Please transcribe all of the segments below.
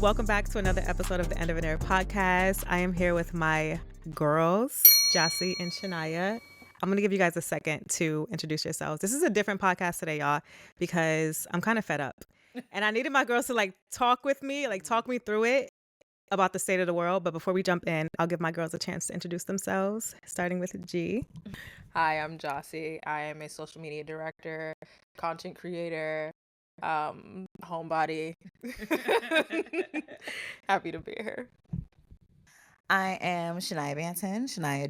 Welcome back to another episode of the End of an Era podcast. I am here with my girls, Gyasi and Shania. I'm going to give you guys a second to introduce yourselves. This is a different podcast today, y'all, because I'm kind of fed up. And I needed my girls to talk with me, talk me through it about the state of the world. But before we jump in, I'll give my girls a chance to introduce themselves, starting with G. Hi, I'm Gyasi. I am a social media director, content creator, homebody. Happy to be here. I am Shania Banton. Shania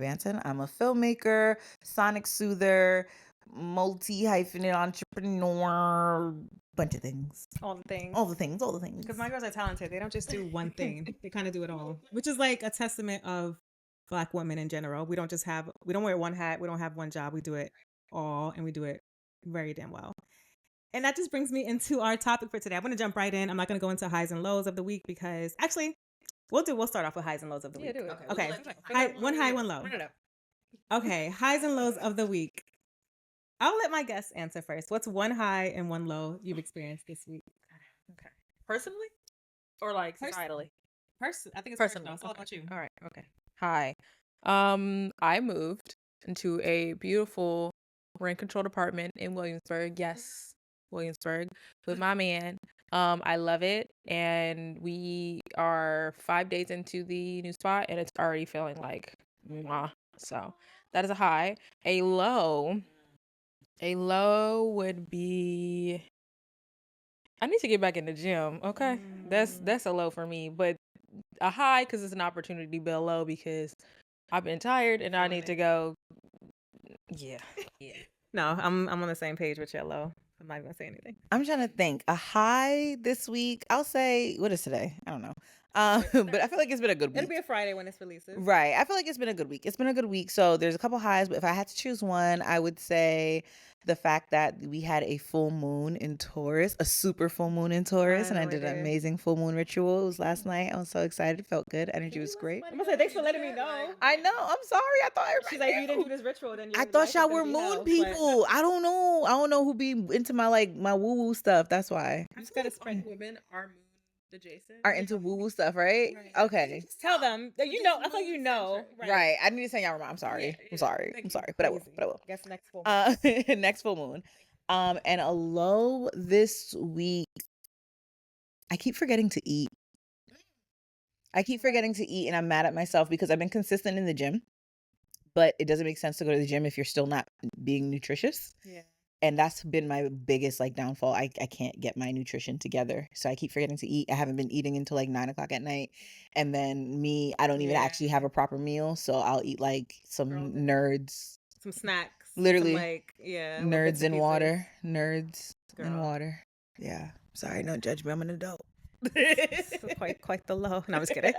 Banton. I'm a filmmaker, sonic soother, multi-hyphenate entrepreneur, bunch of things. All the things. Because my girls are talented. They don't just do one thing. They kind of do it all, which is like a testament of Black women in general. We don't wear one hat. We don't have one job. We do it all, and we do it very damn well. And that just brings me into our topic for today. I'm going to jump right in. I'm not going to go into highs and lows of the week because actually, we'll start off with highs and lows of the week. Yeah, do it. Okay. One high, one low. Run it up. Okay. Highs and lows of the week. I'll let my guests answer first. What's one high and one low you've experienced this week? Okay. Personally? Or societally? I think it's personal. It's all about you. All right. Okay. Hi. I moved into a beautiful rent-controlled apartment in Williamsburg. Yes, Williamsburg, with my man. I love it, and we are 5 days into the new spot, and it's already feeling like mwah. So that is a high. A low would be I need to get back in the gym. Okay, that's a low for me, but a high because it's an opportunity, but a low because I've been tired and I need to go. Yeah. No, I'm on the same page with your low. I'm not even gonna say anything. I'm trying to think. A high this week, I'll say, what is today? I don't know. But I feel like it's been a good week. It'll be a Friday when this releases. Right. I feel like it's been a good week. So there's a couple highs, but if I had to choose one, I would say the fact that we had a full moon in Taurus, a super full moon in Taurus, and I did an amazing full moon ritual. It was last night. I was so excited. It felt good. Energy was great. I'm gonna say thanks for letting me know. I know. I'm sorry. I thought everybody She's like, you didn't do this ritual, then I thought y'all were moon people. I don't know who be into my woo woo stuff. That's why. I'm just gonna spread. Women are moon adjacent. Are into woo woo stuff, right? Okay. Just tell them. You know. I thought you know. Right. I need to say y'all remember. I'm sorry. I'm sorry. But I will. Guess next full moon. Next full moon. And a low this week. I keep forgetting to eat. And I'm mad at myself because I've been consistent in the gym, but it doesn't make sense to go to the gym if you're still not being nutritious. Yeah. And that's been my biggest downfall. I can't get my nutrition together. So I keep forgetting to eat. I haven't been eating until 9 o'clock at night. And then I don't even actually have a proper meal. So I'll eat some nerds. Some snacks. Literally. Some, nerds and water. Nerds and water. Yeah. Sorry, don't judge me. I'm an adult. quite the low. No, I'm just kidding.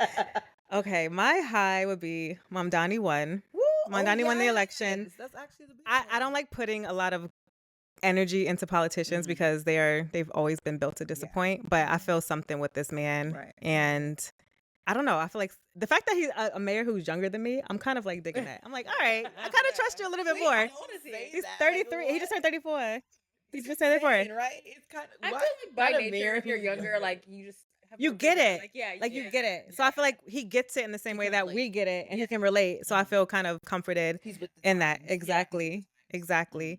Okay, my high would be Mamdani won. Mamdani won the election. That's actually the big I don't like putting a lot of energy into politicians because they've always been built to disappoint. But I feel something with this man, and I don't know. I feel like the fact that he's a mayor who's younger than me, I'm kind of digging that. I'm like, all right, I kind of trust you a little bit more. He's 33. He just turned 34. He just turned 34. Right? It's kind of. I feel like by nature, if you're younger, you just. You get it. You get it. So I feel like he gets it in the same way that we get it, and he can relate. So I feel kind of comforted in that. Exactly. Yeah.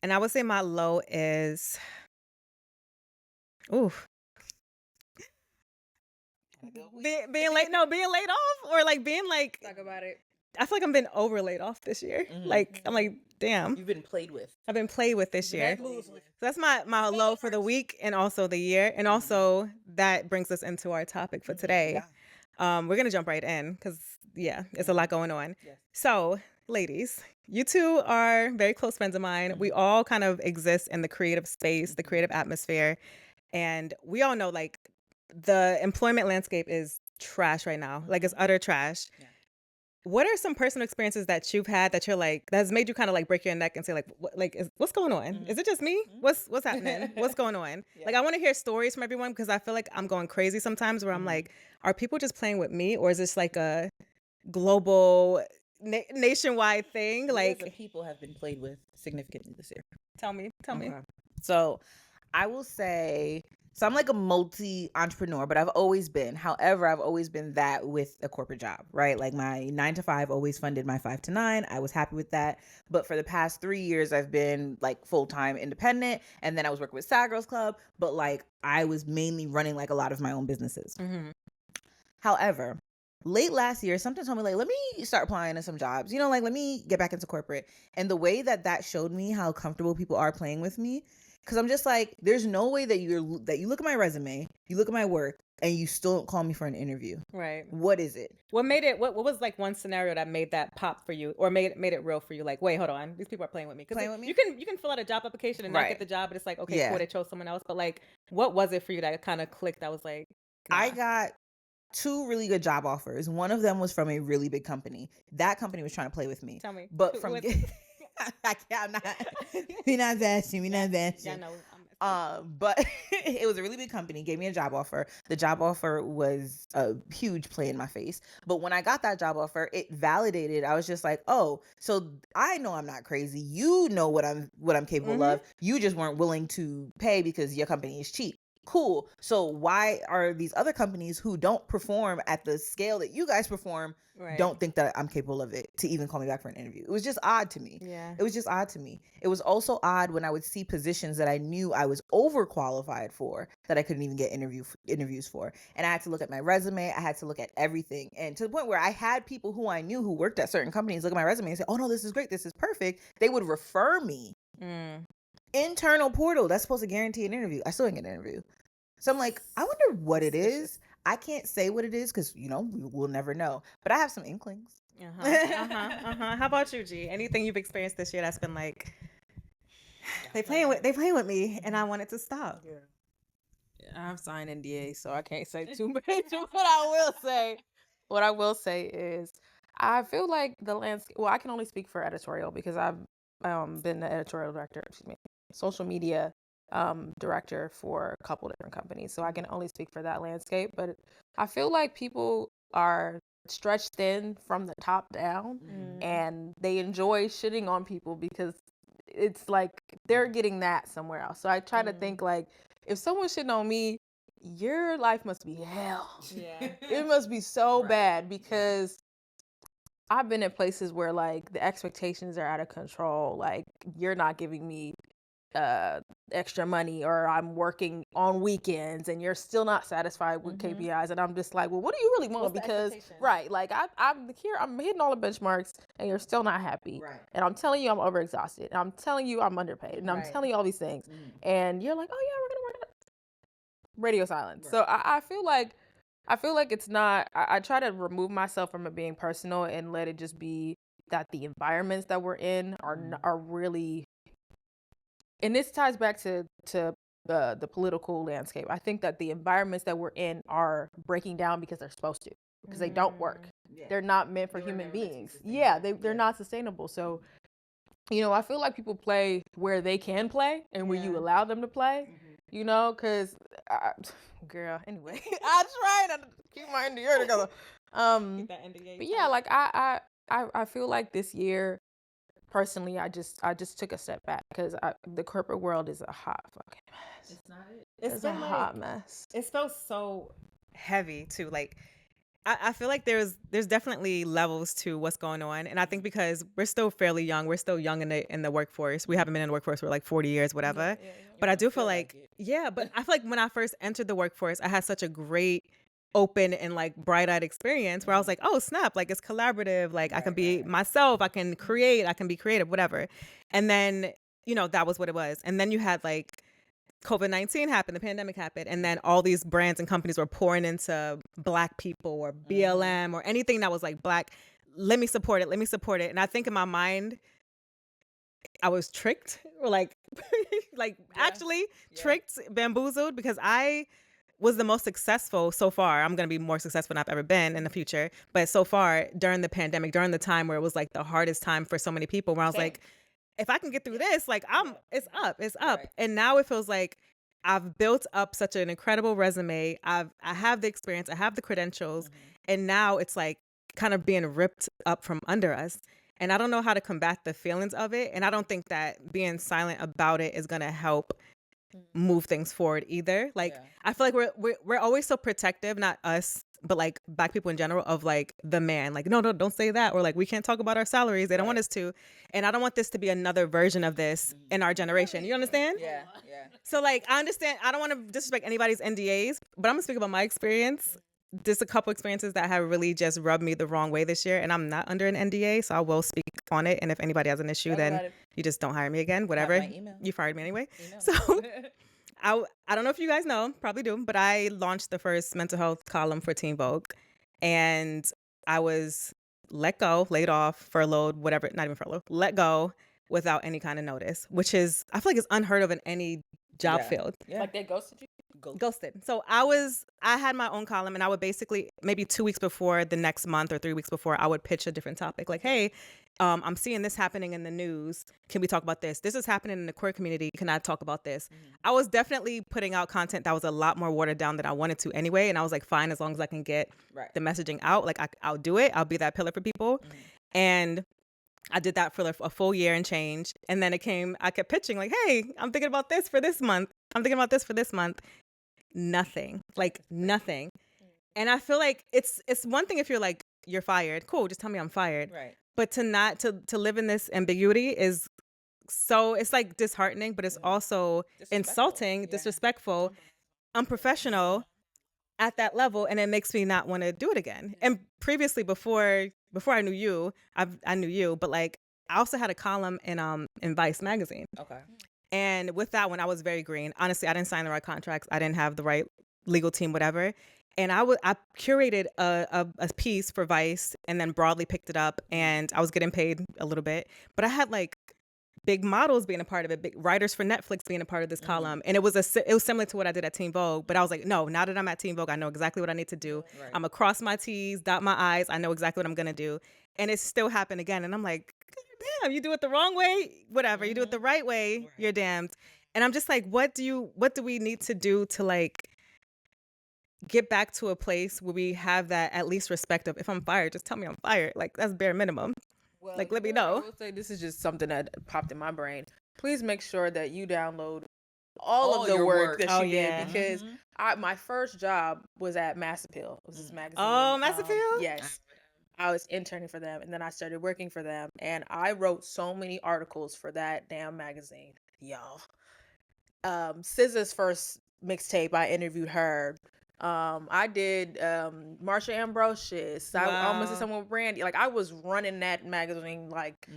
And I would say my low is, being laid off, or being talk about it. I feel like I'm been over laid off this year. I'm like, damn. You've been played with. I've been played with this year. So that's my low for the week and also the year. And also that brings us into our topic for today. Yeah. We're going to jump right in because, it's a lot going on. Yes. So, ladies, you two are very close friends of mine. We all kind of exist in the creative space, the creative atmosphere. And we all know, the employment landscape is trash right now. It's utter trash. Yeah. What are some personal experiences that you've had that you're that has made you kind of break your neck and say what's going on? Mm-hmm. Is it just me? What's happening? What's going on? Yeah. I want to hear stories from everyone because I feel like I'm going crazy sometimes where I'm are people just playing with me, or is this a global nationwide thing? People have been played with significantly this year. Tell me. So I will say So I'm like a multi-entrepreneur, but I've always been. However, I've always been that with a corporate job, right? Like my 9 to 5 always funded my 5 to 9. I was happy with that. But for the past 3 years, I've been like full-time independent. And then I was working with Sad Girls Club. But like I was mainly running like a lot of my own businesses. Mm-hmm. However, late last year, something told me like, let me start applying to some jobs. Like let me get back into corporate. And the way that showed me how comfortable people are playing with me, because I'm just like, there's no way that you look at my resume, you look at my work, and you still don't call me for an interview. Right. What is it? What made it? What was like one scenario that made that pop for you, or made it real for you? Like, wait, hold on, these people are playing with me. Playing with me? You can fill out a job application and not get the job, but it's like, okay, cool, they chose someone else. But like, what was it for you that kind of clicked? I was like, nah. I got 2 really good job offers. One of them was from a really big company. That company was trying to play with me. Tell me. But from I'm not. We not bashing. Yeah, no. But it was a really big company. Gave me a job offer. The job offer was a huge play in my face. But when I got that job offer, it validated. I was just like, oh, so I know I'm not crazy. You know what I'm capable of. You just weren't willing to pay because your company is cheap. Cool. So why are these other companies who don't perform at the scale that you guys perform don't think that I'm capable of it to even call me back for an interview? It was just odd to me. Yeah. It was just odd to me. It was also odd when I would see positions that I knew I was overqualified for that I couldn't even get interviews for. And I had to look at my resume. I had to look at everything. And to the point where I had people who I knew who worked at certain companies look at my resume and say, oh no, this is great. This is perfect. They would refer me. Internal portal that's supposed to guarantee an interview. I still didn't get an interview. So I'm like, I wonder what it is. I can't say what it is because we'll never know. But I have some inklings. How about you, G? Anything you've experienced this year that's been like they playing with me and I want it to stop? Yeah. I've signed NDA, so I can't say too much. What I will say is, I feel like the landscape. Well, I can only speak for editorial because I've been the editorial director, social media director for a couple different companies. So I can only speak for that landscape. But I feel like people are stretched thin from the top down, and they enjoy shitting on people because it's like they're getting that somewhere else. So I try to think like, if someone's shitting on me, your life must be hell. Yeah. It must be so bad because I've been in places where like the expectations are out of control. Like, you're not giving me extra money, or I'm working on weekends and you're still not satisfied with KPIs, and I'm just like, well, what do you really want? Because like I'm here, I'm hitting all the benchmarks and you're still not happy, and I'm telling you I'm overexhausted, and I'm telling you I'm underpaid, and I'm telling you all these things, and you're like, oh yeah, we're gonna work it out. Radio silence. So I feel like it's not, I try to remove myself from it being personal and let it just be that the environments that we're in are really. And this ties back to the political landscape. I think that the environments that we're in are breaking down because they're supposed to, because they don't work. They're not meant for human beings. They're not sustainable. So, I feel like people play where they can play and where you allow them to play, because, girl, anyway, I try not to keep my NDA together. Keep that NDA but yeah, like I feel like this year, personally, I just took a step back because the corporate world is a hot fucking mess. It's not it. It's a hot mess. It felt so heavy too. Like, I feel like there's definitely levels to what's going on, and I think because we're still fairly young, we're still young in the workforce. We haven't been in the workforce for like 40 years, whatever. But I do feel like but I feel like when I first entered the workforce, I had such a great, open and like bright-eyed experience where I was like, oh snap, like it's collaborative, like I can be myself, I can create, I can be creative, whatever. And then that was what it was. And then you had like COVID-19 happened, the pandemic happened, and then all these brands and companies were pouring into Black people or BLM or anything that was like Black. Let me support it. And I think in my mind, I was tricked, or like actually tricked, bamboozled, because I was the most successful so far. I'm going to be more successful than I've ever been in the future. But so far during the pandemic, during the time where it was like the hardest time for so many people, where I was like, if I can get through this, like it's up. Right. And now it feels like I've built up such an incredible resume. I have the experience, I have the credentials, and now it's like kind of being ripped up from under us. And I don't know how to combat the feelings of it. And I don't think that being silent about it is going to help move things forward either. Like I feel like we're always so protective, not us, but like Black people in general, of like the man. Like, no, don't say that, or like we can't talk about our salaries. They don't want us to, and I don't want this to be another version of this in our generation. You understand? Yeah. So like I understand. I don't want to disrespect anybody's NDAs, but I'm gonna speak about my experience. Just a couple experiences that have really just rubbed me the wrong way this year, and I'm not under an NDA, so I will speak on it. And if anybody has an issue, then you just don't hire me again. Whatever. My email. You fired me anyway. So I don't know if you guys know, probably do, but I launched the first mental health column for Teen Vogue, and I was let go, laid off, furloughed, whatever, not even furloughed, let go without any kind of notice, which is, I feel like it's unheard of in any job field. Yeah. Like they ghosted you? Ghosted. So I had my own column, and I would basically, maybe 2 weeks before the next month or 3 weeks before, I would pitch a different topic. Like, hey, I'm seeing this happening in the news. Can we talk about this? This is happening in the queer community. Can I talk about this? I was definitely putting out content that was a lot more watered down than I wanted to anyway. And I was like, fine, as long as I can get the messaging out, like I'll do it. I'll be that pillar for people. And I did that for a full year and change. And then I kept pitching like, hey, I'm thinking about this for this month. I'm thinking about this for this month. Nothing. Like nothing. And I feel like it's one thing if you're like, you're fired. Cool, just tell me I'm fired. Right. But to live in this ambiguity is so, it's like disheartening, but it's also insulting, disrespectful, unprofessional at that level, and it makes me not want to do it again. And previously, before I knew you, I knew you, but like I also had a column in Vice magazine. Okay. And with that one, I was very green. Honestly, I didn't sign the right contracts. I didn't have the right legal team, whatever. And I curated a piece for Vice and then broadly picked it up, and I was getting paid a little bit. But I had like big models being a part of it, big writers for Netflix being a part of this column. And it was similar to what I did at Teen Vogue. But I was like, no, now that I'm at Teen Vogue, I know exactly what I need to do. Right. I'm going to cross my T's, dot my I's. I know exactly what I'm going to do. And it still happened again. And I'm like, damn, you do it the wrong way, whatever. You do it the right way, you're damned. And I'm just like, what do we need to do to like get back to a place where we have that at least respect of, if I'm fired, just tell me I'm fired. Like that's bare minimum. Well, like let me know. I will say this is just something that popped in my brain. Please make sure that you download all of the work that you did, because my first job was at Mass Appeal. It was this magazine. Oh, Mass Appeal? Yes. I was interning for them, and then I started working for them, and I wrote so many articles for that damn magazine, y'all. SZA's first mixtape, I interviewed her. I did Marsha Ambrosius. I almost did someone with Brandy. Like I was running that magazine, like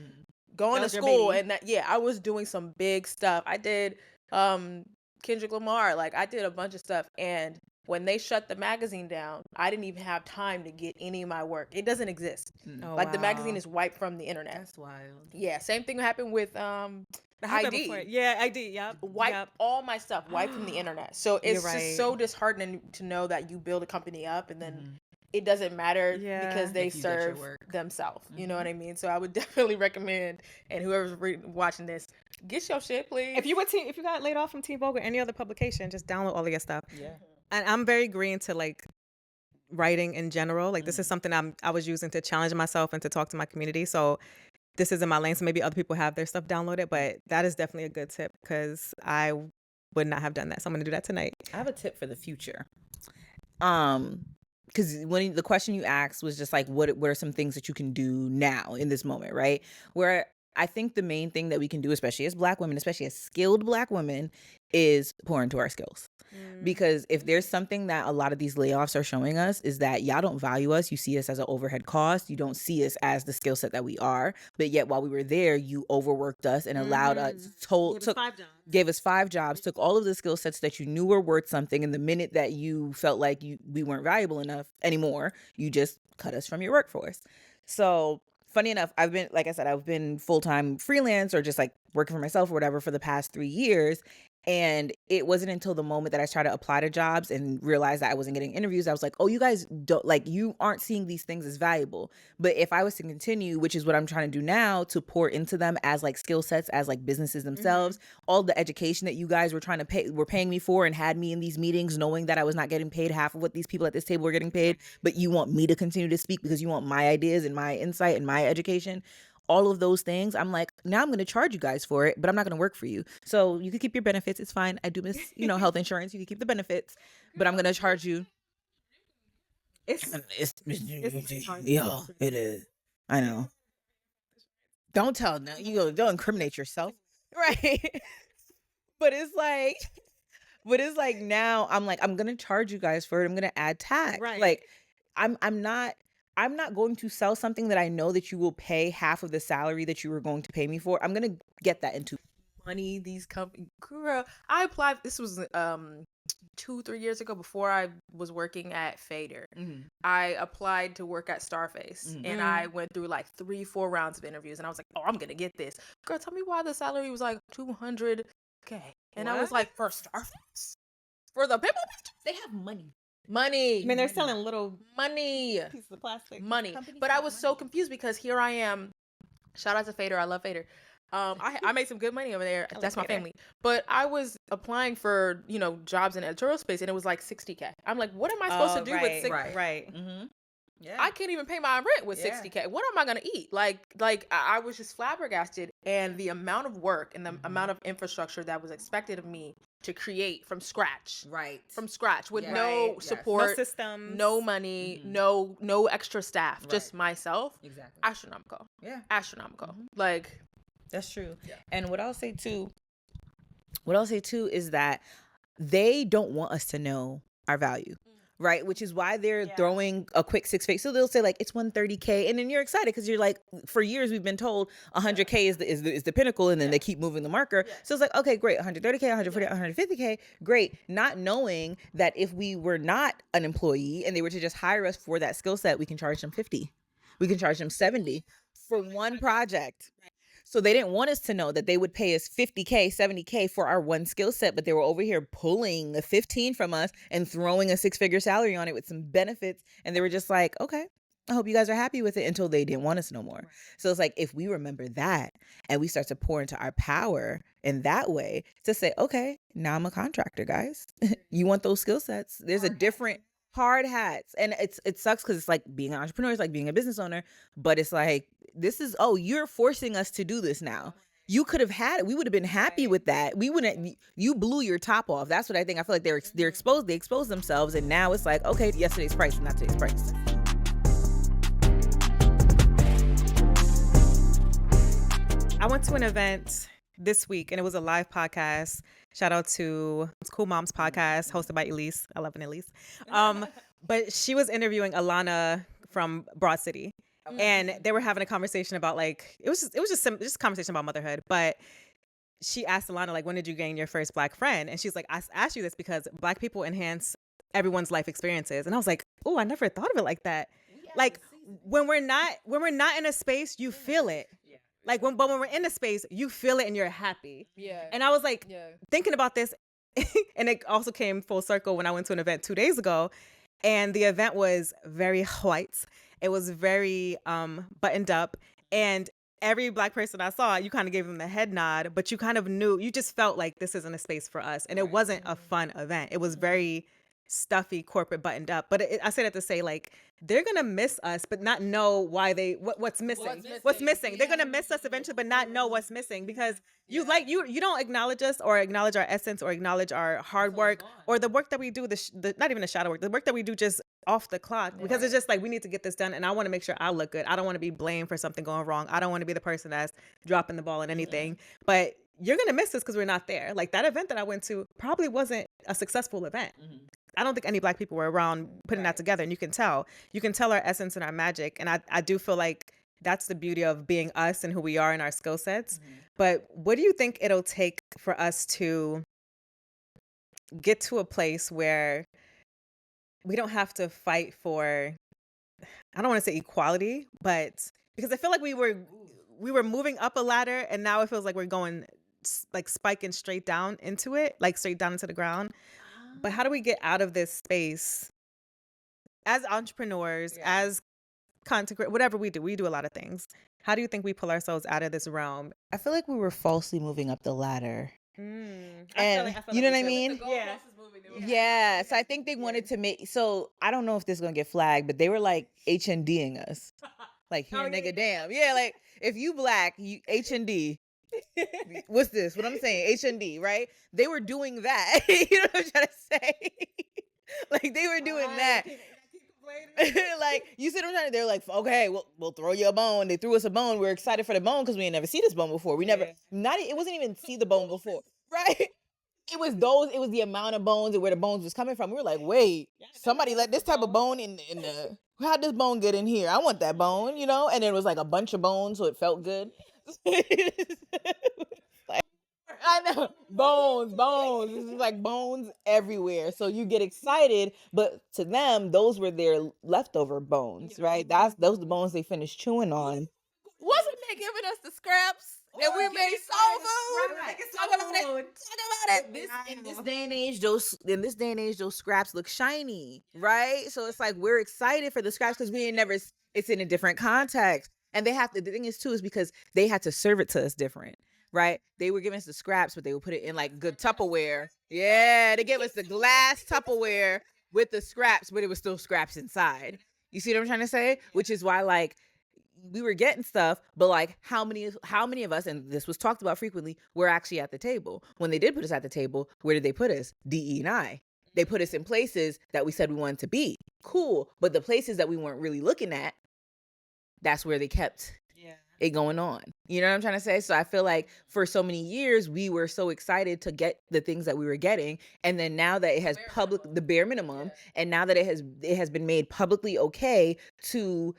going to school, and I was doing some big stuff. I did Kendrick Lamar. Like I did a bunch of stuff, and when they shut the magazine down, I didn't even have time to get any of my work. It doesn't exist. The magazine is wiped from the internet. That's wild. Yeah, same thing happened with ID. Yeah, ID. Yep. Wipe all my stuff, wiped from the internet. So it's just so disheartening to know that you build a company up and then it doesn't matter because they serve themselves. You know what I mean? So I would definitely recommend, and whoever's watching this, get your shit, please. If you got laid off from Teen Vogue or any other publication, just download all of your stuff. Yeah. And I'm very green to like writing in general. Like this is something I was using to challenge myself and to talk to my community. So this isn't my lane. So maybe other people have their stuff downloaded, but that is definitely a good tip because I would not have done that. So I'm going to do that tonight. I have a tip for the future. Because when the question you asked was just like, what are some things that you can do now in this moment, right? Where I think the main thing that we can do, especially as Black women, especially as skilled Black women, is pour into our skills. Because if there's something that a lot of these layoffs are showing us is that y'all don't value us. You see us as an overhead cost. You don't see us as the skill set that we are. But yet while we were there, you overworked us and allowed us, gave us 5 jobs, took all of the skill sets that you knew were worth something. And the minute that you felt like we weren't valuable enough anymore, you just cut us from your workforce. So funny enough, I've been full-time freelance or just like working for myself or whatever for the past 3 years. And it wasn't until the moment that I started to apply to jobs and realized that I wasn't getting interviews, I was like, oh, you guys don't, like, you aren't seeing these things as valuable. But if I was to continue, which is what I'm trying to do now, to pour into them as like skill sets, as like businesses themselves, all the education that you guys were paying me for and had me in these meetings knowing that I was not getting paid half of what these people at this table were getting paid, but you want me to continue to speak because you want my ideas and my insight and my education. All of those things, I'm like, now I'm going to charge you guys for it, but I'm not going to work for you. So you can keep your benefits. It's fine. I do miss, health insurance. You can keep the benefits, but I'm going to charge you. It's yeah, it is. I know. Don't tell no. Don't incriminate yourself. Right. But it's like now I'm like, I'm gonna charge you guys for it. I'm gonna add tax. Right. Like I'm not going to sell something that I know that you will pay half of the salary that you were going to pay me for. I'm gonna get that into money. These companies, girl, I applied. This was 2-3 years ago before I was working at Fader. I applied to work at Starface, and I went through like 3-4 rounds of interviews, and I was like, oh, I'm gonna get this. Girl, tell me why the salary was like $200K, and I was like, for Starface, for the people, they have money. I mean, they're selling little money pieces of plastic. money. But I was so confused because here I am. Shout out to Fader. I love Fader. I made some good money over there. That's my family. But I was applying for, jobs in editorial space, and it was like $60K. I'm like, what am I supposed to do with $60K? Right. Yeah. I can't even pay my rent with $60K. What am I gonna eat? Like I was just flabbergasted, and the amount of work and the amount of infrastructure that was expected of me to create from scratch. Right. From scratch with no support, no systems, no money, no extra staff, just myself. Exactly. Astronomical. Yeah. Astronomical. Like, that's true. Yeah. And what I'll say too is that they don't want us to know our value. Right, which is why they're throwing a quick 6 figure. So they'll say like it's 130K, and then you're excited because you're like, for years we've been told 100K is the pinnacle, and then they keep moving the marker. So it's like, okay, great, 130K, 140, 150K, great. Not knowing that if we were not an employee and they were to just hire us for that skill set, we can charge them 50, we can charge them 70 for one project. So they didn't want us to know that they would pay us 50K, 70K for our one skill set, but they were over here pulling the 15 from us and throwing a 6-figure salary on it with some benefits. And they were just like, okay, I hope you guys are happy with it, until they didn't want us no more. So it's like, if we remember that and we start to pour into our power in that way to say, okay, now I'm a contractor, guys. You want those skill sets? There's a different hard hats. And it sucks because it's like being an entrepreneur, it's like being a business owner, but it's like, you're forcing us to do this now. You could have had it. We would have been happy with that. We wouldn't. You blew your top off. That's what I think. I feel like they're exposed. They exposed themselves, and now it's like, okay, yesterday's price is not today's price. I went to an event this week, and it was a live podcast. Shout out to Cool Moms podcast, hosted by Elyse. I love an Elyse. But she was interviewing Alana from Broad City. And they were having a conversation about like, it was just a conversation about motherhood. But she asked Alana, like, when did you gain your first Black friend? And she's like, I asked you this because Black people enhance everyone's life experiences. And I was like, oh, I never thought of it like that. Like when we're not in a space, you feel it. Like when we're in a space, you feel it and you're happy. Yeah. And I was like thinking about this, and it also came full circle when I went to an event 2 days ago, and the event was very white. It was very buttoned up, and every Black person I saw, you kind of gave them the head nod, but you kind of knew, you just felt like this isn't a space for us. And it wasn't a fun event. It was very stuffy, corporate, buttoned up. But I say that to say, like, they're gonna miss us, but not know why what's missing. What's missing? They're gonna miss us eventually, but not know what's missing, because you don't acknowledge us or acknowledge our essence or acknowledge our hard work or the work that we do. The not even the shadow work, the work that we do just off the clock, because it's just like, we need to get this done, and I want to make sure I look good. I don't want to be blamed for something going wrong. I don't want to be the person that's dropping the ball in anything. But you're gonna miss us because we're not there. Like that event that I went to probably wasn't a successful event. I don't think any Black people were around putting that together, and you can tell our essence and our magic. And I do feel like that's the beauty of being us and who we are and our skill sets. But what do you think it'll take for us to get to a place where we don't have to fight for, I don't want to say equality, but because I feel like we were moving up a ladder, and now it feels like we're going like spiking straight down into it, like straight down into the ground. But how do we get out of this space as entrepreneurs, as content creators, whatever we do a lot of things. How do you think we pull ourselves out of this realm? I feel like we were falsely moving up the ladder. And you know what I mean? Yeah. So I think they wanted to make, so I don't know if this is going to get flagged, but they were like H&D'ing us. Like, here, Oh, yeah, nigga, damn. Yeah, like, if you black, you H&D. What's this? What I'm saying? H&D, right? They were doing that. You know what I'm trying to say? Like, they were doing that. Like, you see what I'm trying to, they're like, okay, we'll throw you a bone. They threw us a bone. We're excited for the bone because we ain't never see this bone before. We never, it wasn't even see the bone before, right? It was the amount of bones and where the bones was coming from. We were like, wait, somebody let this type of bone in the, how'd this bone get in here? I want that bone, you know? And it was like a bunch of bones, so it felt good. Like, I know, bones. This is like bones everywhere. So you get excited, but to them, those were their leftover bones, right? Those the bones they finished chewing on. Wasn't they giving us the scraps that we made soul food? Right. Talk about it. Talk about it. In this day and age, those scraps look shiny, right? So it's like we're excited for the scraps because we ain't never. It's in a different context, and they have to. The thing is too is because they had to serve it to us different, right? They were giving us the scraps, but they would put it in like good Tupperware. Yeah, they gave us the glass Tupperware with the scraps, but it was still scraps inside. You see what I'm trying to say? Which is why like we were getting stuff, but like how many of us, and this was talked about frequently, were actually at the table. When they did put us at the table, where did they put us? DE and I. They put us in places that we said we wanted to be. Cool. But the places that we weren't really looking at, that's where they kept it going on. You know what I'm trying to say? So I feel like for so many years, we were so excited to get the things that we were getting. And then now that it has the bare minimum, and now that it has been made publicly okay to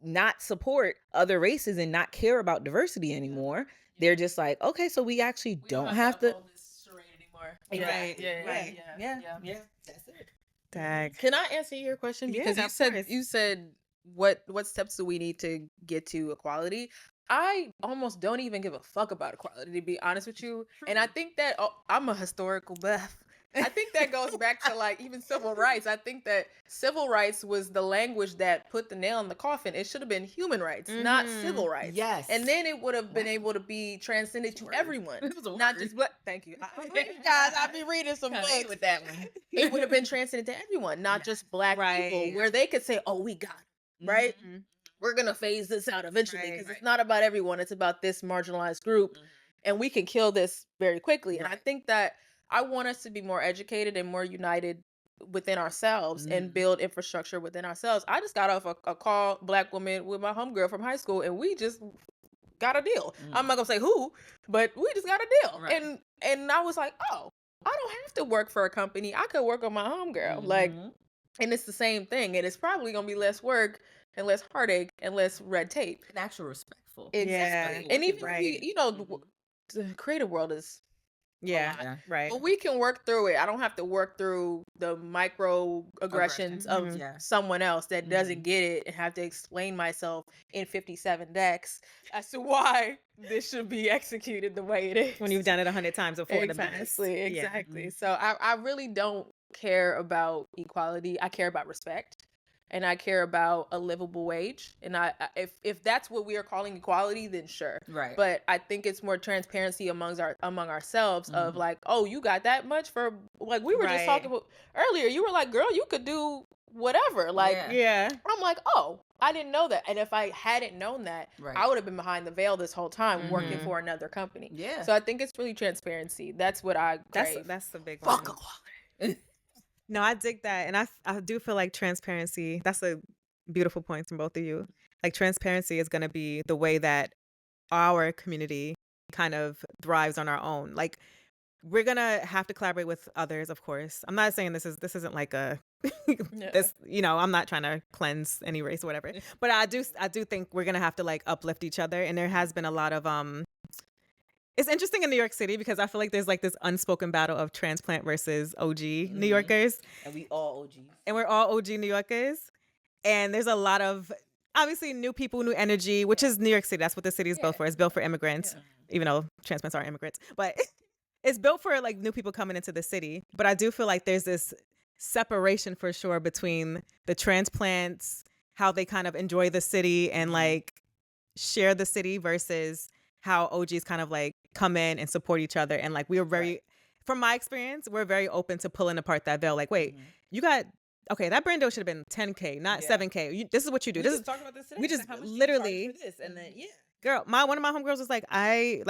not support other races and not care about diversity anymore, they're just like, okay, so we actually don't have to. This charade anymore. Exactly. Yeah. That's it. Dag. Can I answer your question? Yeah, Because of course. you said what steps do we need to get to equality? I almost don't even give a fuck about equality, to be honest with you. And I think that I'm a historical buff. I think that goes back to like even civil rights. I think that civil rights was the language that put the nail in the coffin. It should have been human rights, not civil rights. Yes. And then it would have been able to be transcended to everyone, not just black. Thank you. Guys, I've been reading some books with that one. It would have been transcended to everyone, not just black people, where they could say, "Oh, we got it," right? Mhm. We're gonna phase this out eventually because Right. it's not about everyone; it's about this marginalized group, and we can kill this very quickly. And I think that I want us to be more educated and more united within ourselves and build infrastructure within ourselves. I just got off a call, black woman, with my homegirl from high school, and we just got a deal. I'm not gonna say who, but we just got a deal. Right. And I was like, oh, I don't have to work for a company. I could work on my homegirl. Like, and it's the same thing. And it's probably gonna be less work and less heartache and less red tape. and actual respectful. Exactly. Yeah. And even Right. the creative world is Yeah. Right. but we can work through it. I don't have to work through the microaggressions of Mhm. someone else that doesn't get it and have to explain myself in 57 decks as to why this should be executed the way it is. When you've done it 100 times before the best. Exactly, Yeah. exactly. So I really don't care about equality. I care about respect. And I care about a livable wage. And if that's what we are calling equality, then sure. Right. But I think it's more transparency among ourselves of like, oh, you got that much for, like, we were just Right. talking about earlier. You were like, girl, you could do whatever. Like, Yeah. Yeah. I'm like, oh, I didn't know that. And if I hadn't known that, Right. I would have been behind the veil this whole time working for another company. Yeah. So I think it's really transparency. That's what I crave. That's the big one. Fuck equality. No, I dig that. And I do feel like transparency, that's a beautiful point from both of you. Like transparency is going to be the way that our community kind of thrives on our own. Like we're going to have to collaborate with others, of course. I'm not saying this isn't like a this, I'm not trying to cleanse any race or whatever. But I do think we're going to have to like uplift each other, and there has been a lot of it's interesting in New York City because I feel like there's like this unspoken battle of transplant versus OG New Yorkers. And we all OGs. And we're all OG New Yorkers. And there's a lot of obviously new people, new energy, which is New York City. That's what the city is built for. It's built for immigrants, even though transplants aren't immigrants. But it's built for like new people coming into the city. But I do feel like there's this separation for sure between the transplants, how they kind of enjoy the city and like share the city versus how OGs kind of like come in and support each other. And like we are very, from my experience, we're very open to pulling apart that veil. Like, wait, you got okay, that brand deal should have been 10K, not 7K. This is what you do. We just talked about this today. We just How much do you literally charge for this, and then girl, one of my homegirls was like,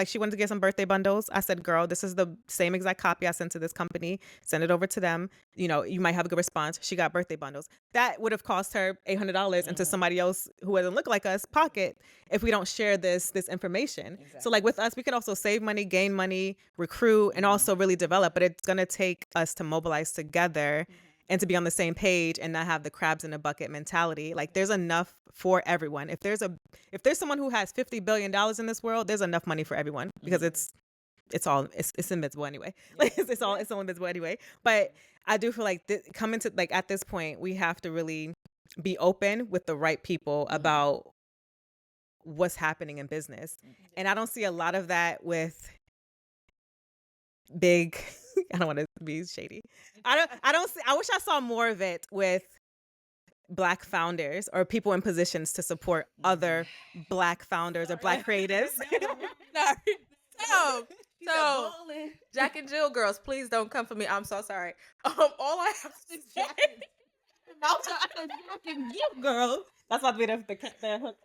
she wanted to get some birthday bundles. I said, girl, this is the same exact copy I sent to this company. Send it over to them. You know, you might have a good response. She got birthday bundles. That would have cost her $800 into somebody else who doesn't look like us pocket if we don't share this information. Exactly. So like with us, we could also save money, gain money, recruit, and also really develop. But it's gonna take us to mobilize together. And to be on the same page and not have the crabs in a bucket mentality. Like there's enough for everyone. If there's someone who has $50 billion in this world, there's enough money for everyone because it's invisible anyway. Like it's all invisible anyway. But I do feel like coming to like at this point, we have to really be open with the right people about what's happening in business. And I don't see a lot of that with big I don't want to be shady. I wish I saw more of it with Black founders or people in positions to support other Black founders or Black creatives. So Jack and Jill girls, please don't come for me. I'm so sorry. All I have to say Jack and Jill girls. That's about to be the hook.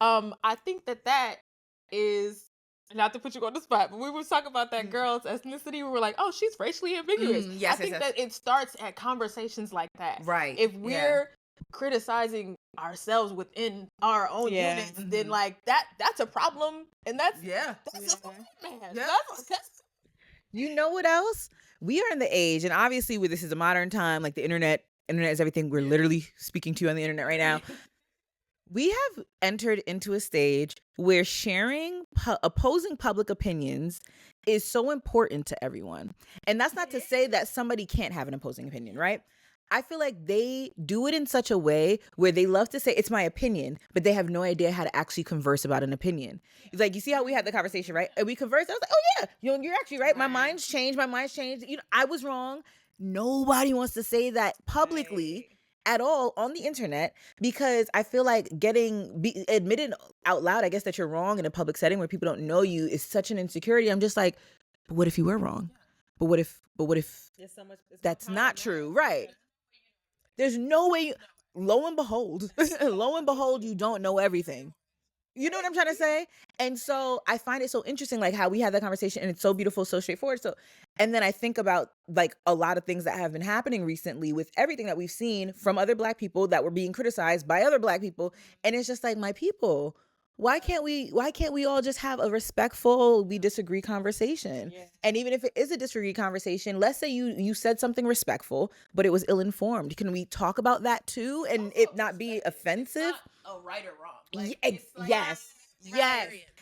I think that is, not to put you on the spot, but we were talking about that girl's ethnicity. We were like, oh, she's racially ambiguous. I think that it starts at conversations like that. Right. If we're criticizing ourselves within our own units, then like that's a problem. And that's a man. Yeah. That's, you know what else? We are in the age, and obviously this is a modern time, like the internet is everything. We're literally speaking to you on the internet right now. We have entered into a stage where sharing opposing public opinions is so important to everyone. And that's not to say that somebody can't have an opposing opinion, right? I feel like they do it in such a way where they love to say, it's my opinion, but they have no idea how to actually converse about an opinion. It's like, you see how we had the conversation, right? And we conversed. I was like, oh yeah, you're actually right. My mind's changed. You know, I was wrong. Nobody wants to say that publicly. At all on the internet, because I feel like be admitted out loud, I guess, that you're wrong in a public setting where people don't know you is such an insecurity. I'm just like, but what if you were wrong? But what if that's not true? Right. There's no way lo and behold, you don't know everything. You know what I'm trying to say? And so I find it so interesting, like how we had that conversation, and it's so beautiful, so straightforward. So, and then I think about like a lot of things that have been happening recently with everything that we've seen from other Black people that were being criticized by other Black people. And it's just like, my people, why can't we all just have a respectful, we disagree conversation? Yeah. And even if it is a disagree conversation, let's say you said something respectful, but it was ill-informed. Can we talk about that too and also, it not be offensive? Not a right or wrong. Like, yes.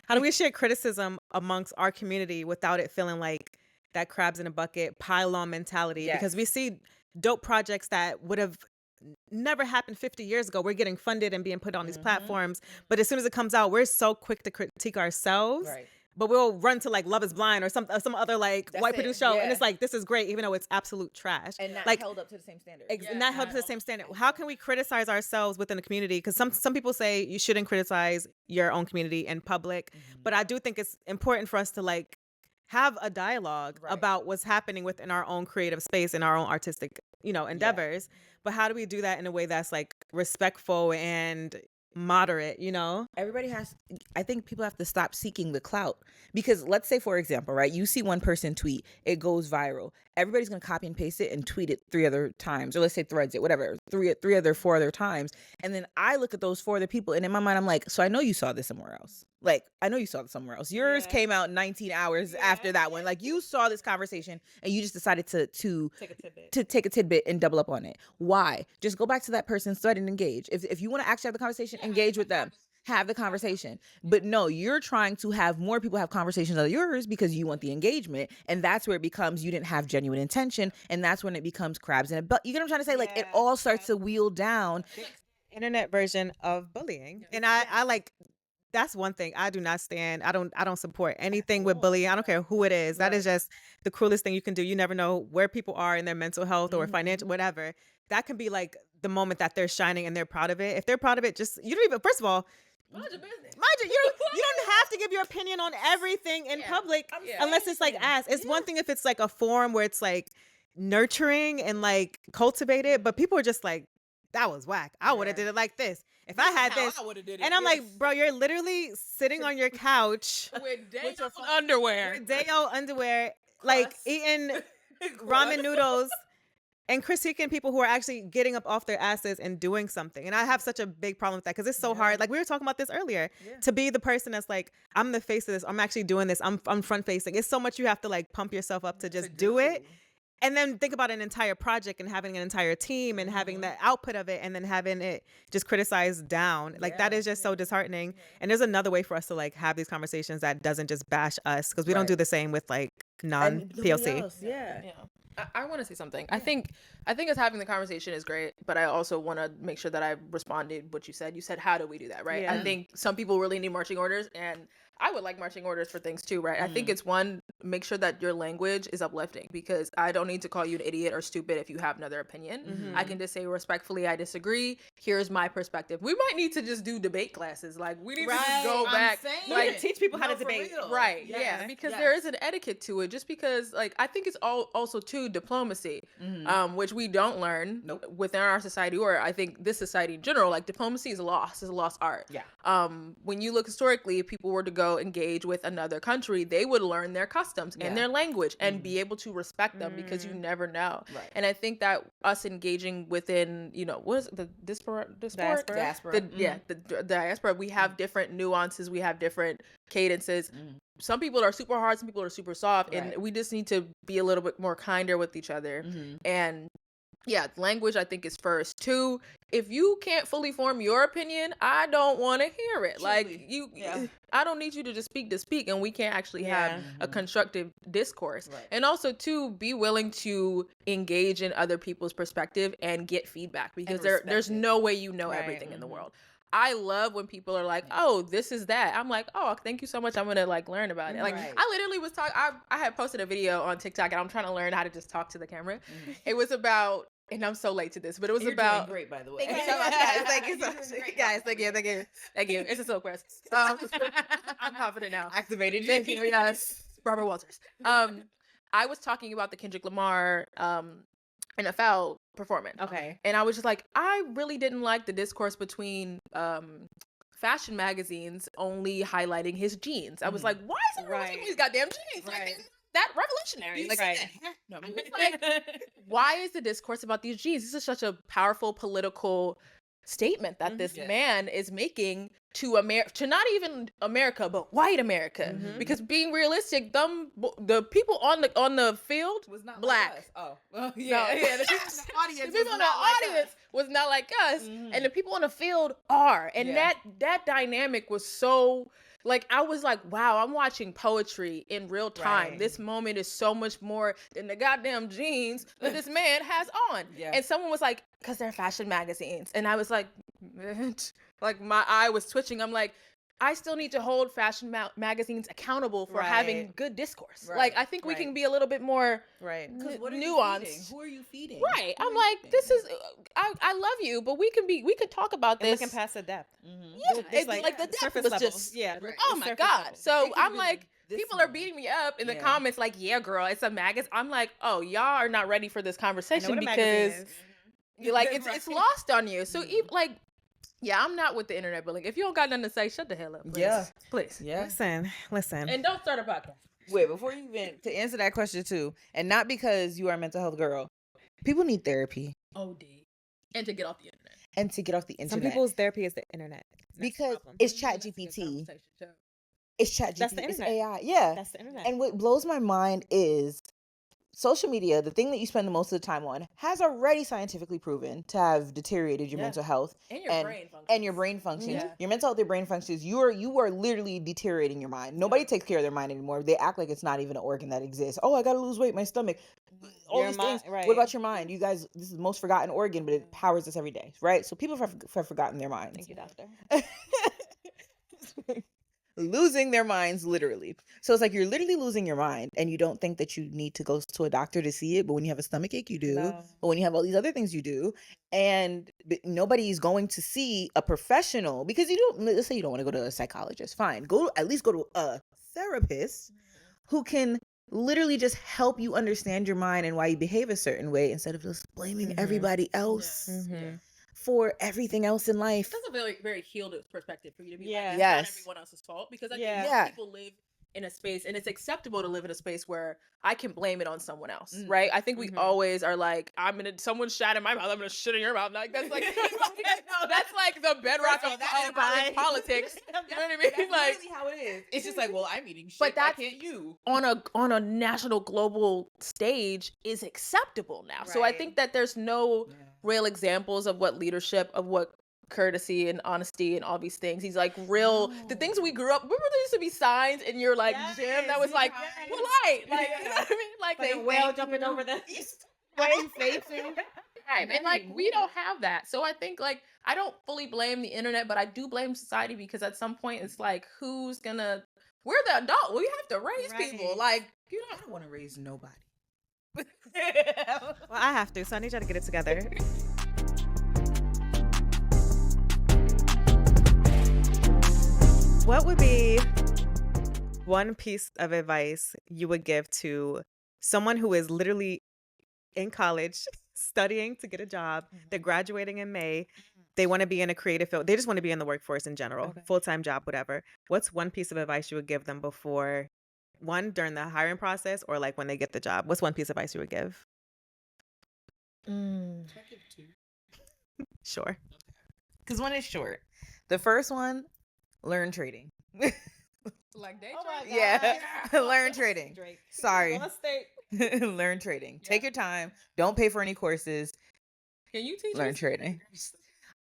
How do we share criticism amongst our community without it feeling like that crabs in a bucket pile-on mentality? Yes. Because we see dope projects that would have never happened 50 years ago. We're getting funded and being put on these platforms, but as soon as it comes out, we're so quick to critique ourselves. Right. But we'll run to like Love Is Blind or some other like white produced show, and it's like, this is great, even though it's absolute trash and not like held up to the same standard. Not held up to the same standard. How can we criticize ourselves within the community? Because some people say you shouldn't criticize your own community in public, but I do think it's important for us to like have a dialogue about what's happening within our own creative space and our own artistic, endeavors. But how do we do that in a way that's like respectful and moderate, I think people have to stop seeking the clout, because let's say, for example, right, you see one person tweet, it goes viral, everybody's gonna copy and paste it and tweet it 3 other times, or let's say threads it, whatever, 4 other times, and then I look at those 4 other people, and in my mind I'm like, so I know you saw this somewhere else. Like, I know you saw this somewhere else. Yours came out 19 hours after that one. Like, you saw this conversation and you just decided to take a tidbit and double up on it. Why? Just go back to that person's thread and engage. If you want to actually have the conversation, engage with them. Have the conversation. But no, you're trying to have more people have conversations of yours because you want the engagement. And that's where it becomes you didn't have genuine intention. And that's when it becomes crabs in a bucket. You get what I'm trying to say? Like, it all starts to wheel down. Internet version of bullying. And I like, that's one thing I do not stand. I don't support anything with bullying. I don't care who it is. That is just the cruelest thing you can do. You never know where people are in their mental health or financial, whatever. That can be like the moment that they're shining and they're proud of it. If they're proud of it, just, you don't even, first of all, mind you, you don't have to give your opinion on everything in public unless it's like asked. It's one thing if it's like a forum where it's like nurturing and like cultivated, but people are just like, that was whack. I would have did it like this. If I had this. And I'm like, bro, you're literally sitting on your couch with day-old underwear. with day-old underwear, like eating ramen noodles and critiquing people who are actually getting up off their asses and doing something. And I have such a big problem with that because it's so hard. Like we were talking about this earlier, to be the person that's like, I'm the face of this. I'm actually doing this. I'm front facing. It's so much you have to like pump yourself up to just do it. And then think about an entire project and having an entire team and having the output of it and then having it just criticized down. Like that is just so disheartening. And there's another way for us to like have these conversations that doesn't just bash us, because we don't do the same with like non-PLC. Yeah. I want to say something. I think us having the conversation is great, but I also want to make sure that I responded what you said. You said, how do we do that, right? I think some people really need marching orders, and I would like marching orders for things too, right? I think it's one, make sure that your language is uplifting, because I don't need to call you an idiot or stupid if you have another opinion. I can just say respectfully, I disagree. Here's my perspective. We might need to just do debate classes. Like we need to just go back. Like teach people how to debate. Right. Yeah. Because there is an etiquette to it. Just because like I think it's also too diplomacy, which we don't learn within our society, or I think this society in general. Like diplomacy is a lost art. Yeah. When you look historically, if people were to go engage with another country, they would learn their customs and their language and be able to respect them, because you never know. Right. And I think that us engaging within, what is it, the diaspora, the diaspora, we have different nuances, we have different cadences. Some people are super hard, some people are super soft, and we just need to be a little bit more kinder with each other. And language I think is first. Two, if you can't fully form your opinion, I don't want to hear it. Truly. Like I don't need you to just speak, and we can't actually have a constructive discourse. Right. And also, two, be willing to engage in other people's perspective and get feedback, because there's no way you know everything in the world. I love when people are like, oh, this is that. I'm like, oh, thank you so much. I'm going to like learn about it. Like I literally was talking, I had posted a video on TikTok, and I'm trying to learn how to just talk to the camera. It was about, and I'm so late to this, but it was about. Doing great, by the way. Thank you so much, guys. Thank you so much, guys. Thank you. It's a silk press. I'm confident now. Activated. Thank you. Yes, Barbara Walters. I was talking about the Kendrick Lamar NFL performance. Okay. And I was just like, I really didn't like the discourse between fashion magazines only highlighting his jeans. I was like, why is everyone talking about his goddamn jeans? Like, that revolutionary. Like, no, like, why is the discourse about these jeans? This is such a powerful political statement that this man is making to not even America, but white America. Because being realistic, the people on the field was not black. Like us. The people in the audience was not like us, and the people on the field are. And that dynamic was so. Like, I was like, wow, I'm watching poetry in real time. Right. This moment is so much more than the goddamn jeans that this man has on. And someone was like, because they're fashion magazines. And I was like, like my eye was twitching. I'm like, I still need to hold fashion magazines accountable for having good discourse. Like, I think we can be a little bit more nuanced. Who are you feeding? Right. I'm like, this is, I love you, but we could talk about this. And looking past the depth. Yeah. It's like the depth was level. just, oh my God. Level. So I'm like, people are beating me up in the comments like, yeah, girl, it's a magazine. I'm like, oh, y'all are not ready for this conversation because you're like, it's lost on you. So like, yeah, I'm not with the internet bullying. If you don't got nothing to say, shut the hell up. Please. Please. Yeah. Listen. And don't start a podcast. Wait, before you even, to answer that question too, and not because you are a mental health girl, people need therapy. OD. And to get off the internet. Some people's therapy is the internet. Because it's Chat GPT. It's Chat GPT. That's the internet. It's AI. Yeah. That's the internet. And what blows my mind is social media, the thing that you spend the most of the time on, has already scientifically proven to have deteriorated your mental health and your brain functions. Yeah. Your mental health, your brain functions. You are literally deteriorating your mind. Nobody takes care of their mind anymore. They act like it's not even an organ that exists. Oh, I gotta lose weight, my stomach. All these things. Right. What about your mind? You guys, this is the most forgotten organ, but it powers us every day, right? So people have forgotten their minds. Thank you, doctor. Losing their minds, literally. So it's like you're literally losing your mind, and you don't think that you need to go to a doctor to see it, but when you have a stomach ache, you do. No. But when you have all these other things, you do. And nobody's going to see a professional because let's say you don't want to go to a psychologist. Fine. At least go to a therapist who can literally just help you understand your mind and why you behave a certain way instead of just blaming everybody else for everything else in life. That's a very, very healed perspective for you to be like, it's Yes. not everyone else's fault. Because I think most people live in a space, and it's acceptable to live in a space where I can blame it on someone else, right? I think we always are like, someone shat in my mouth, I'm gonna shit in your mouth. Like that's like, that's like the bedrock of politics. You know what I mean? That's like literally how it is. It's just like, well, I'm eating shit. But Why that's can't you? on a national global stage is acceptable now. So I think that there's no real examples of what leadership, of what courtesy and honesty and all these things. He's like the things we grew up. Remember there used to be signs in your like gym that was like polite, like you know what I mean, like they whale jumping over the facing. Right. And like we don't have that. So I think like I don't fully blame the internet, but I do blame society because at some point it's like we're the adult. We have to raise people. Like I don't want to raise nobody. Well, I have to, so I need y'all to get it together. What would be one piece of advice you would give to someone who is literally in college studying to get a job? They're graduating in May. They want to be in a creative field. They just want to be in the workforce in general, full-time job, whatever. What's one piece of advice you would give them before, during the hiring process, or like when they get the job? What's one piece of advice you would give? Sure. Because one is short. The first one, learn trading. like day Yeah. Learn trading. Sorry. Learn trading. Take your time. Don't pay for any courses. Can you teach learn us? trading?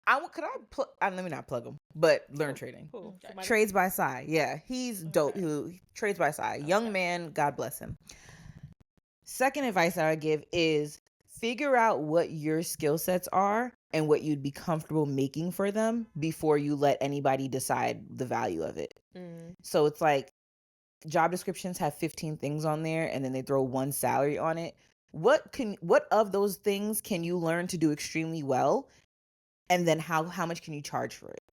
Let me not plug him, but learn trading. Cool. Trades by Sai. Yeah, he's dope. Who trades by Sai. Young man, God bless him. Second advice I would give is figure out what your skill sets are and what you'd be comfortable making for them before you let anybody decide the value of it. So it's like job descriptions have 15 things on there and then they throw one salary on it. What of those things can you learn to do extremely well? And then how much can you charge for it?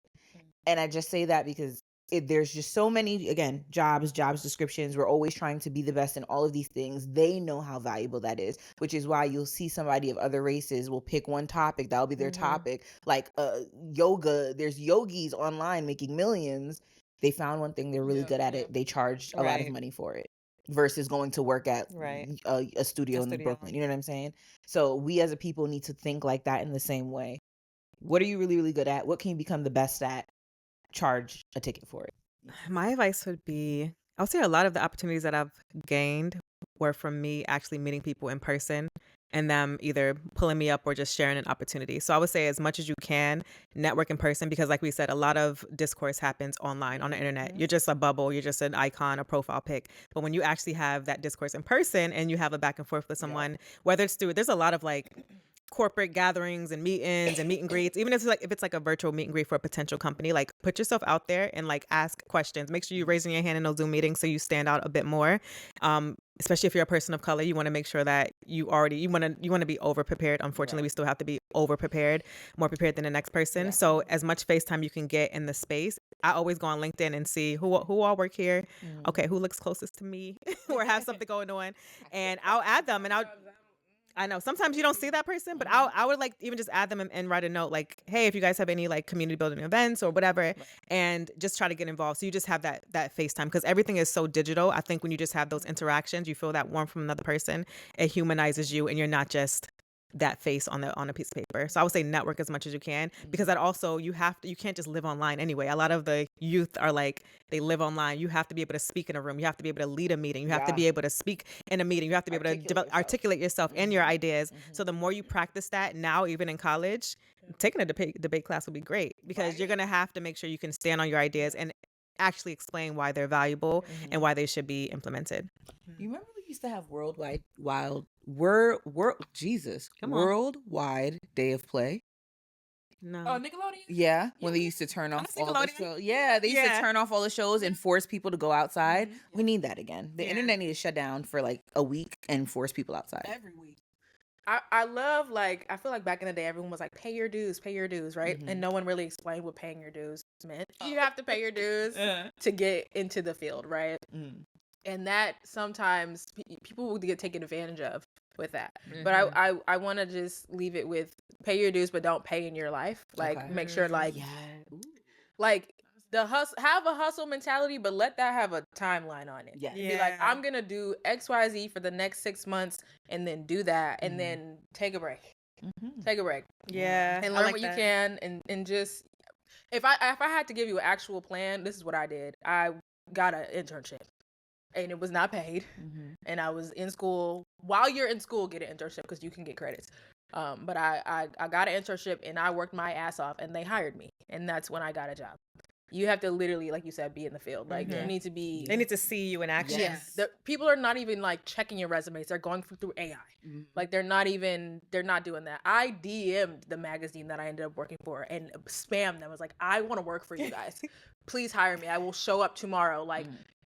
And I just say that because there's just so many, again, jobs descriptions. We're always trying to be the best in all of these things. They know how valuable that is, which is why you'll see somebody of other races will pick one topic. That'll be their topic. Like yoga, there's yogis online making millions. They found one thing, they're really good at it. They charged a lot of money for it versus going to work at a studio in Brooklyn. You know what I'm saying? So we as a people need to think like that in the same way. What are you really, really good at? What can you become the best at? Charge a ticket for it. My advice would be, I would say a lot of the opportunities that I've gained were from me actually meeting people in person and them either pulling me up or just sharing an opportunity. So I would say as much as you can, network in person, because like we said, a lot of discourse happens online on the internet. You're just a bubble. You're just an icon, a profile pic. But when you actually have that discourse in person and you have a back and forth with someone, whether it's there's a lot of like corporate gatherings and meetings and meet and greets, even if it's like a virtual meet and greet for a potential company, like put yourself out there and like ask questions. Make sure you're raising your hand in those Zoom meetings so you stand out a bit more. Especially if you're a person of color, you want to make sure that you want to be over prepared. Unfortunately, we still have to be over prepared, more prepared than the next person. So as much FaceTime you can get in the space. I always go on LinkedIn and see who all work here. Okay, who looks closest to me or have something going on, and I'll add them. And I know sometimes you don't see that person, but I would like even just add them and write a note like, hey, if you guys have any like community building events or whatever, and just try to get involved. So you just have that FaceTime, because everything is so digital. I think when you just have those interactions, you feel that warmth from another person. It humanizes you, and you're not just that face on a piece of paper. So I would say network as much as you can, because that also you can't just live online anyway. A lot of the youth are like, they live online. You have to be able to speak in a room. You have to be able to lead a meeting. You have to be able to speak in a meeting. You have to be able to articulate yourself and your ideas. So the more you practice that now, even in college, taking a debate class would be great, because you're going to have to make sure you can stand on your ideas and actually explain why they're valuable and why they should be implemented. You remember we used to have worldwide day of play? No. Oh, Nickelodeon? Yeah, when they used to turn off all the shows. Yeah, they used to turn off all the shows and force people to go outside. We need that again. The internet needs to shut down for like a week and force people outside. Every week. I love, like, I feel like back in the day, everyone was like, pay your dues, right? And no one really explained what paying your dues meant. You have to pay your dues to get into the field, right? And that sometimes people will get taken advantage of with that. Mm-hmm. But I want to just leave it with pay your dues, but don't pay in your life. Like make sure like like the hustle, have a hustle mentality, but let that have a timeline on it. Yeah. Be like, I'm gonna do XYZ for the next 6 months, and then do that, and then take a break. Take a break. Yeah. And learn what you can, and just if I had to give you an actual plan, this is what I did. I got an internship. And it was not paid. And I was in school. While you're in school, get an internship because you can get credits. But I got an internship and I worked my ass off and they hired me. And that's when I got a job. You have to literally, like you said, be in the field. Like you need to be. They need to see you in action. Yes. People are not even like checking your resumes. They're going through AI. Like they're not doing that. I DM'd the magazine that I ended up working for and spammed them. I was like, I want to work for you guys. Please hire me. I will show up tomorrow. Like.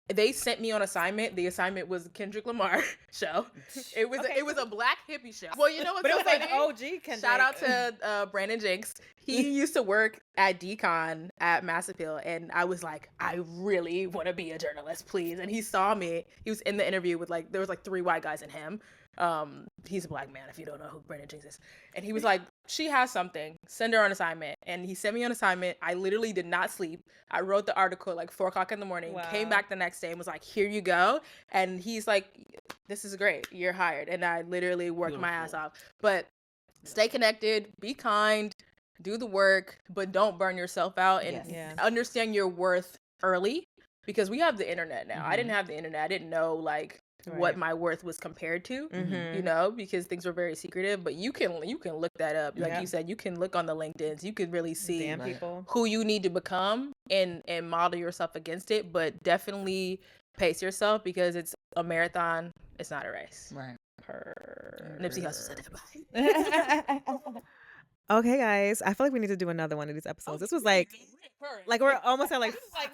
They sent me on assignment. The assignment was Kendrick Lamar show. It was a black hippie show. Well, you know what's but so it was funny? like OG Kendrick. Shout out to Brandon Jenks. He used to work at Decon at Mass Appeal, and I was like, I really want to be a journalist, please. And he saw me. He was in the interview with there was 3 white guys and him. He's a black man if you don't know who Brandon Jenks is. And he was like, she has something, send her on assignment. And he sent me on assignment. I literally did not sleep. I wrote the article at 4:00 in the morning, came back the next day and was like, here you go. And he's like, this is great, you're hired. And I literally worked my ass off. But stay connected, be kind, do the work, but don't burn yourself out, and understand your worth early, because we have the internet now. I didn't have the internet. I didn't know what my worth was compared to, you know, because things were very secretive. But you can look that up. Like you said, you can look on the LinkedIn's. You can really see who you need to become and model yourself against it. But definitely pace yourself, because it's a marathon. It's not a race. Right. Nipsey Hussle said that. Okay, guys. I feel like we need to do another one of these episodes. This was like we're almost at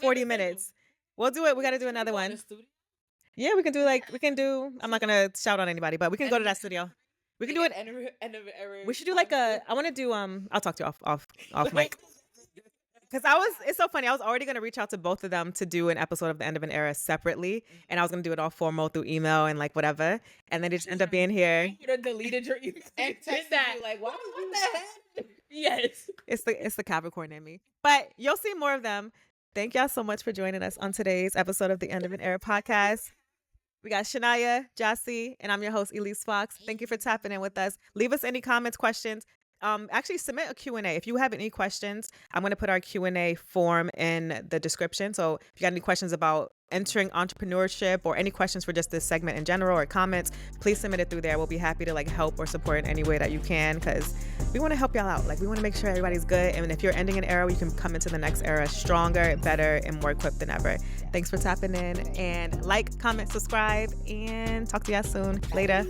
40 minutes. We'll do it. We got to do another one. Yeah, we can do, I'm not going to shout on anybody, but we can go to that studio. We can do it. We should do I want to do, I'll talk to you off mic. Because it's so funny. I was already going to reach out to both of them to do an episode of The End of an Era separately. And I was going to do it all formal through email and whatever. And then they just end up being here. You would have deleted your email and did that. Like, what the heck? Yes. It's the Capricorn in me. But you'll see more of them. Thank y'all so much for joining us on today's episode of The End of an Era podcast. We got Shania, Gyasi, and I'm your host, Elyse Fox. Thank you for tapping in with us. Leave us any comments, questions. Actually, submit a Q&A. If you have any questions, I'm going to put our Q&A form in the description. So if you got any questions about entering entrepreneurship or any questions for just this segment in general or comments, please submit it through there. We'll be happy to help or support in any way that you can, because we want to help y'all out. We want to make sure everybody's good. And if you're ending an era, you can come into the next era stronger, better, and more equipped than ever. Thanks for tapping in, and comment, subscribe, and talk to y'all soon. Later.